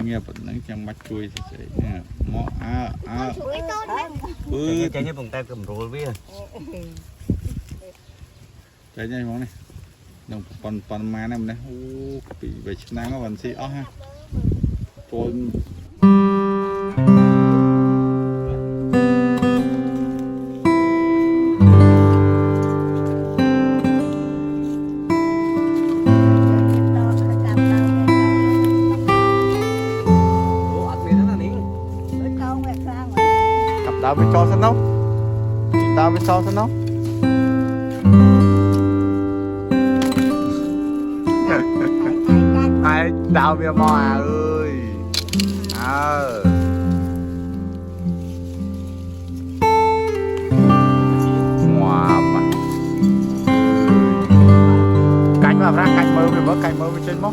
nghe vẫn đang chẳng bắt chui thì sẽ mỏ Chạy như bằng tay cầm rối với chạy nhanh món này đồng còn má này bị về chức năng vẫn xí ha trốn tao mới cho sẵn đâu tao mới cho sẵn đâu ai đào bia mò ơi ngoà mà cánh mà ra cánh mơ với bớt cánh mơ với trên mốc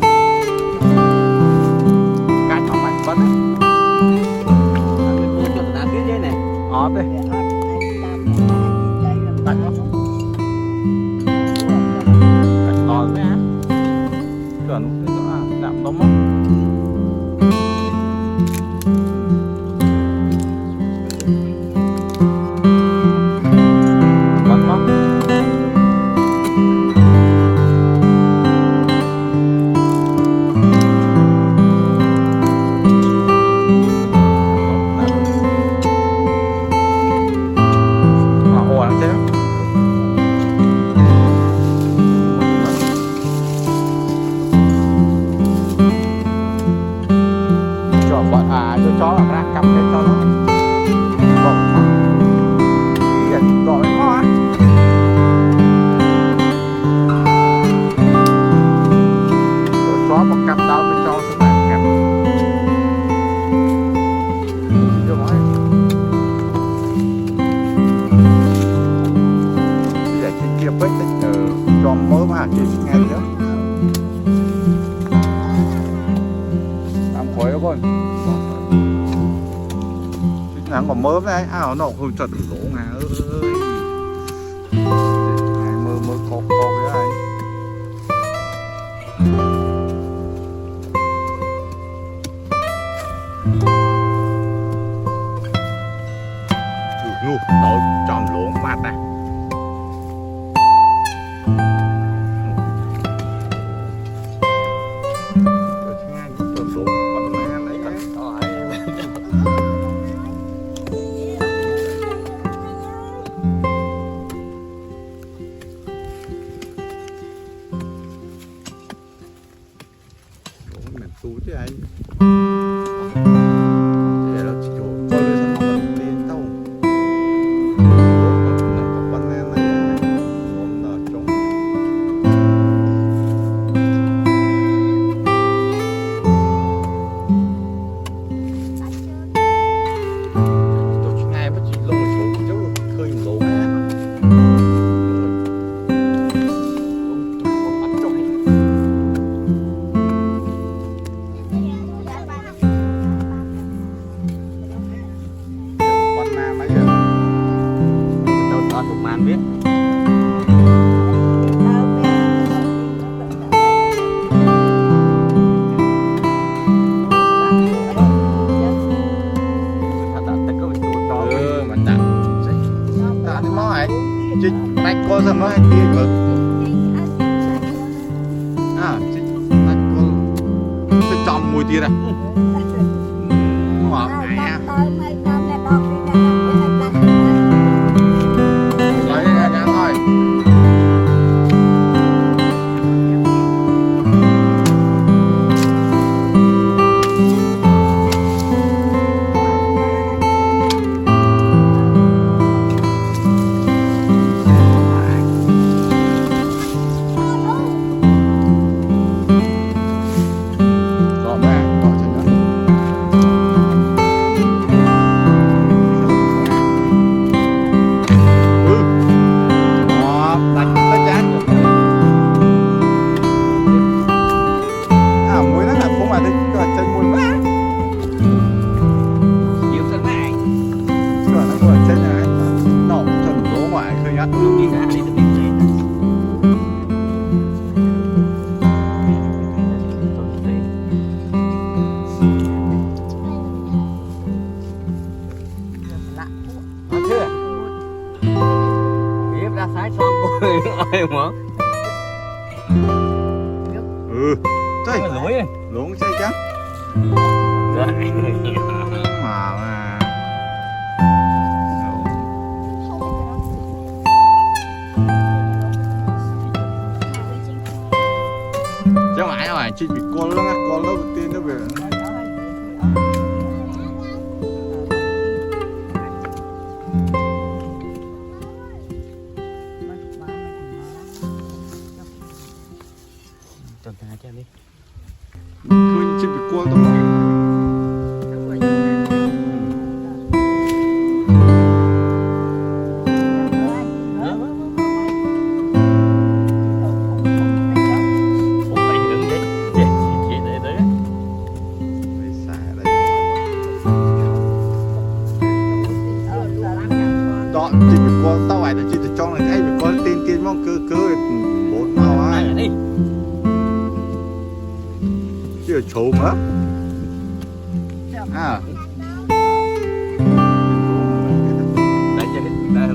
cánh nó mạnh bắn ót đi cánh nó cánh to đấy á chuẩn đạm tóm mốc bắn mốc cho là ra cầm cái cho nó gọi nó rồi xóa một cầm tao mới cho các bạn cầm cho nói bây giờ trên kia bếch cho mới mà chỉ nghe nữa làm khói đó con ăn còn mớm đấy, nó không chuẩn lỗ ngà ơi mơ co cái này luôn, nó tròn lỗ mặt này tú chứ anh để nó chỉ coi cái sản phẩm tiền tao nằm có con này hôm nào trống tôi chỉ ngay mất chỉ lông số chứ khơi lỗ biết chị bạch cô xong nó hay đi vợ chị bạch cô phải chọn mùi tiền à ngọt này ấy. Luống xe chắc. Đấy. Mà. Chứ mãi rồi, chị bị con lớn đầu tiên nó về. Tròn ta cho đi. Cứ chị bị con thôi mà. Đó, chị bị con tao phải là chị từ trong này thấy bị con tiên mong cứ bốn màu ai đi. chứ là trộm á à Tại cho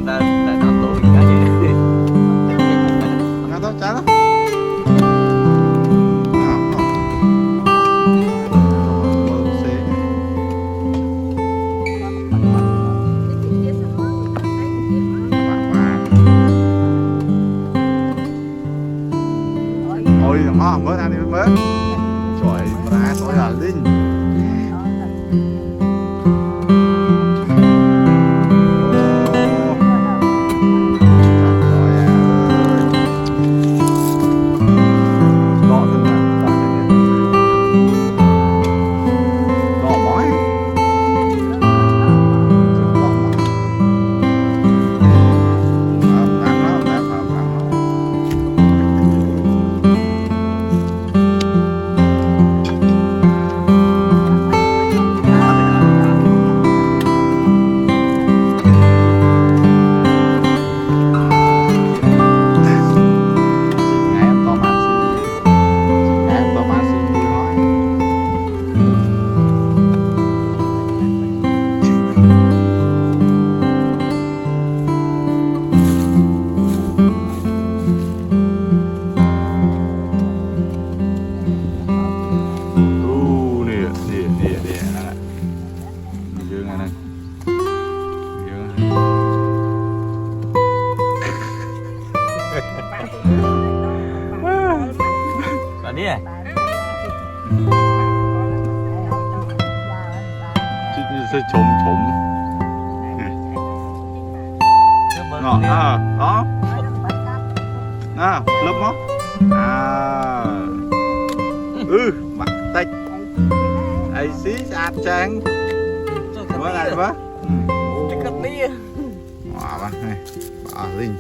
ta làm tổ cái gì. nghe đó chán lắm ôi mới ăn đi mới trời ra sỏi là linh Đi à? sẽ trộm ngọt à đó à lớp móc à mặt tách ai xí sạch trang mới này quá wow ba này bà linh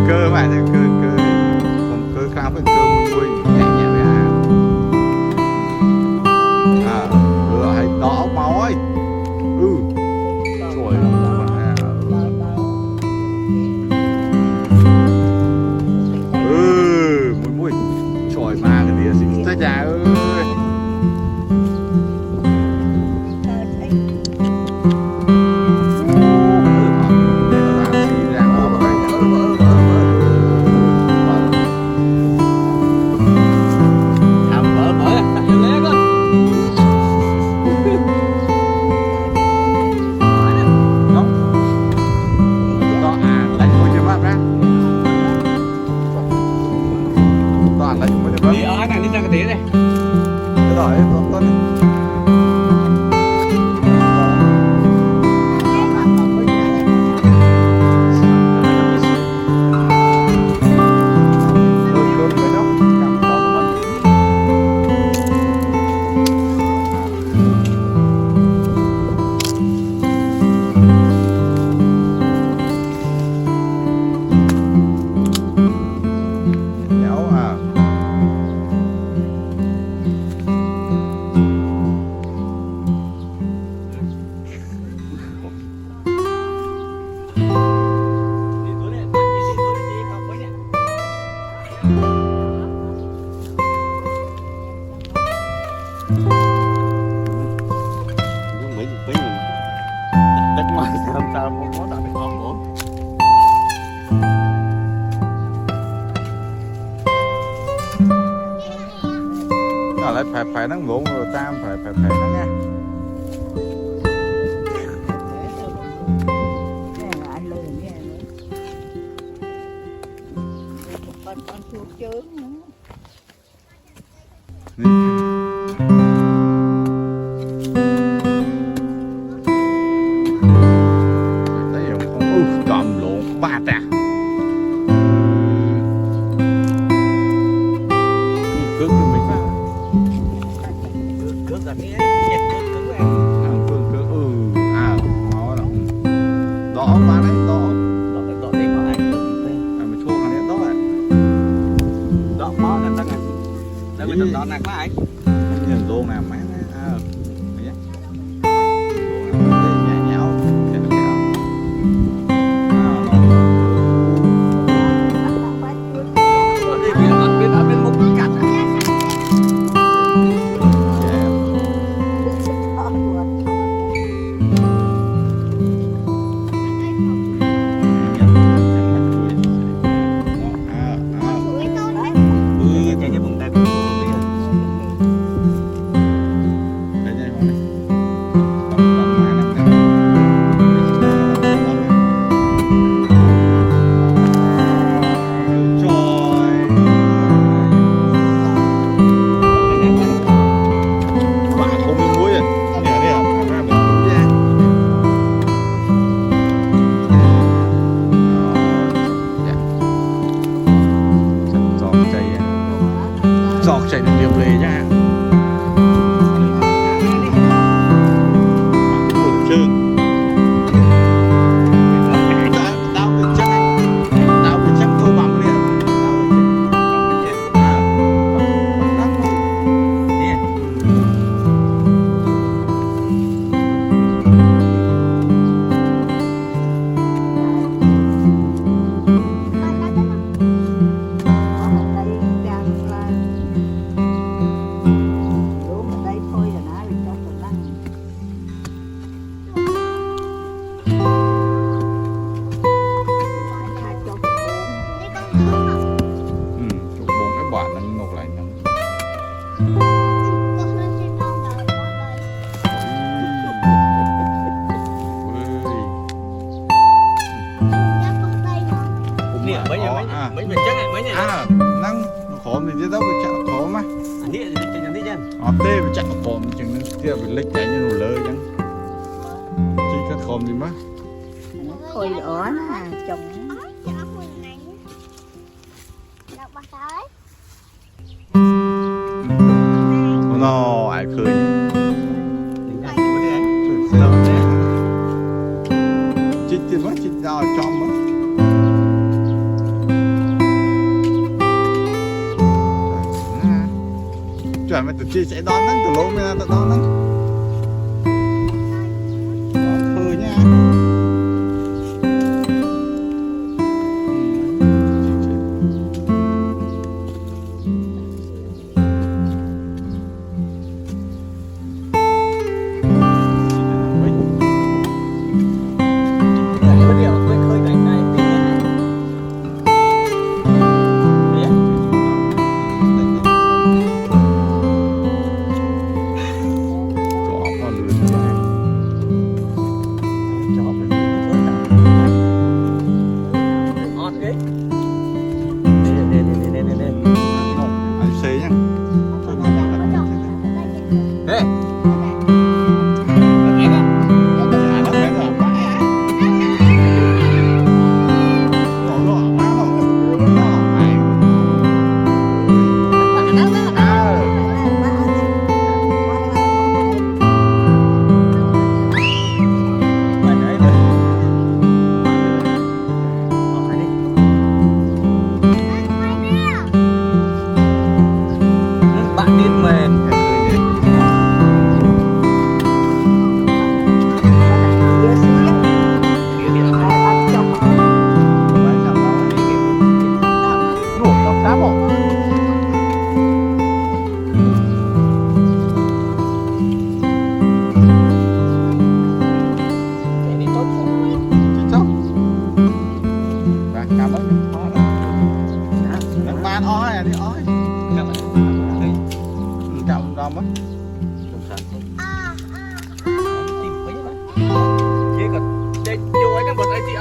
cơ bạn cơ còn cơ cao với cơ mùi nhẹ nhẹ với cơ hay đỏ máu ấy trời mùi trời mà cái đĩa xịn ra già ơi phải nắng lộn rồi tam phải nó nha. Anh lười nghe nữa. Con chuột chướng nữa. Thấy không? Cầm lộn ba ta. Cứng mình phải. cướp là cái nhặt cứng này. Cứng. Máu đó. Đỏ ba đấy, đỏ. Đỏ đi có ai Mình chua cái này đỏ ạ. đỏ máuกันตั้งไงแล้วมันต้องหนักมาก Nhìn luôn nè má. Nhẹ nhõm. ở bên một cạnh chạy cho bụng tay giọt chạy được liều lề nha. Trơn. Tao bị chắc tôi bằng liền. Chụp bốn cái bản nó ngược lại nhau. nè mấy mình chắc này mấy này Năng khổ thì đâu bị chặt khổ mà. anh đi chân đi chân Tê bị chặt khổ mình chừng nó kia bị lệch chạy như nụ lơ chẳng. Chỉ cái khổ gì mà. Khôi đỏ nè, chồng. No, ai khơi. Chích thì mất chích ra trong mất. Chuẩn mà tụi chị sẽ đón nắng từ lâu mới ra tụi đón nắng. Phơi nha.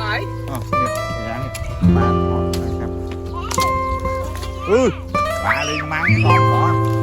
phải. Dạ, ba con nàyครับbà lên mang con bỏ